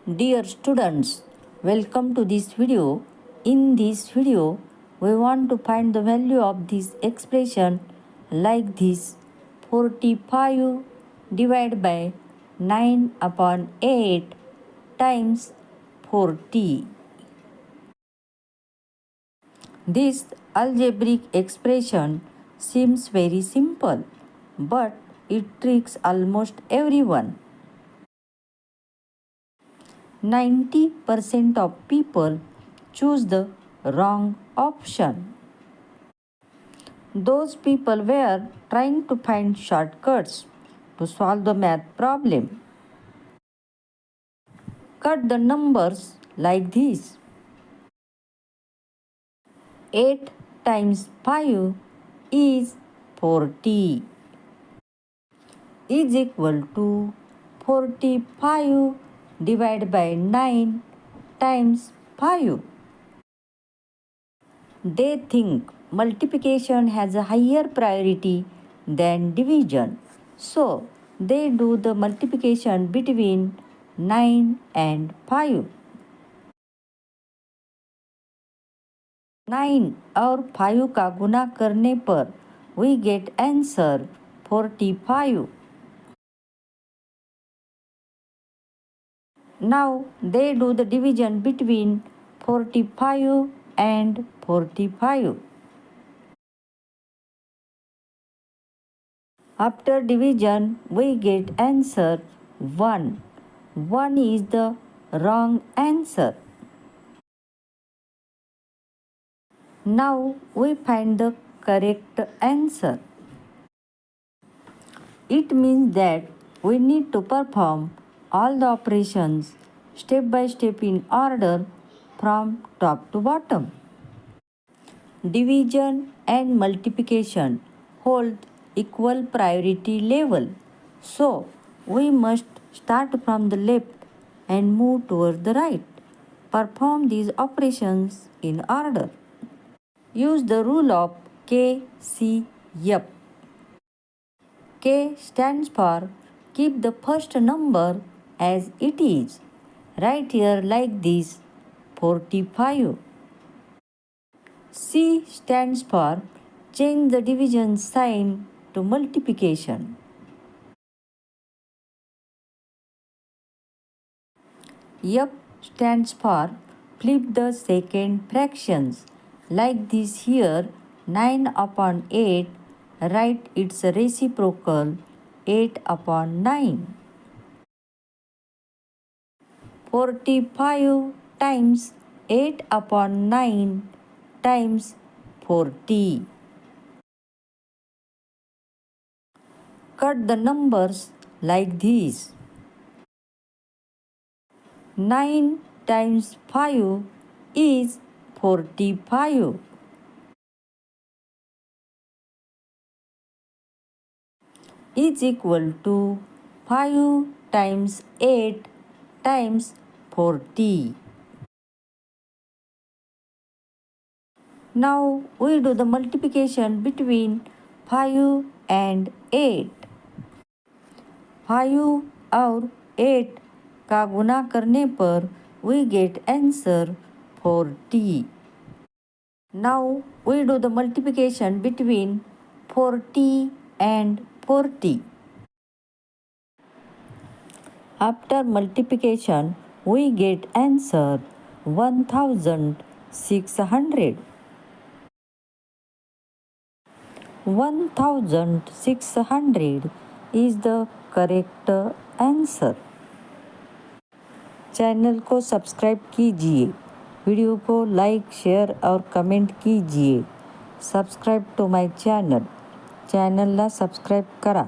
Dear students, welcome to this video. In this video, we want to find the value of this expression like this: 45 divided by 9 upon 8 times 40. This algebraic expression seems very simple, but it tricks almost everyone. 90% of people choose the wrong option. Those people were trying to find shortcuts to solve the math problem. Cut the numbers like this: 8 times 5 is 40 is equal to 45 divided by 9 times 5. They think multiplication has a higher priority than division, so they do the multiplication between 9 and 5. 9 और 5 का गुना करने पर we get answer 45. Now they do the division between 45 and 45. After division, we get answer 1. 1 is the wrong answer. Now we find the correct answer. It means that we need to perform all the operations step by step in order from top to bottom. Division and multiplication hold equal priority level. So we must start from the left and move toward the right. Perform these operations in order. Use the rule of KCF. K stands for keep the first number as it is. Write here like this: 45. C stands for change the division sign to multiplication. F stands for flip the second fractions. Like this here, 9 upon 8, write its reciprocal 8 upon 9. 45 times 8 upon 9 times 40. Cut the numbers like this: 9 times 5 is 45 is equal to 5 times 8 times 40. Now we do the multiplication between 5 and 8. 5 और 8 का गुना करने पर we get answer 40. Now we do the multiplication between 40 and 40. After multiplication, we get answer 1600. 1600 is the correct answer. Channel को subscribe कीजिए, video को like share और comment कीजिए. Subscribe to my channel. चॅनलला सबस्क्राईब करा.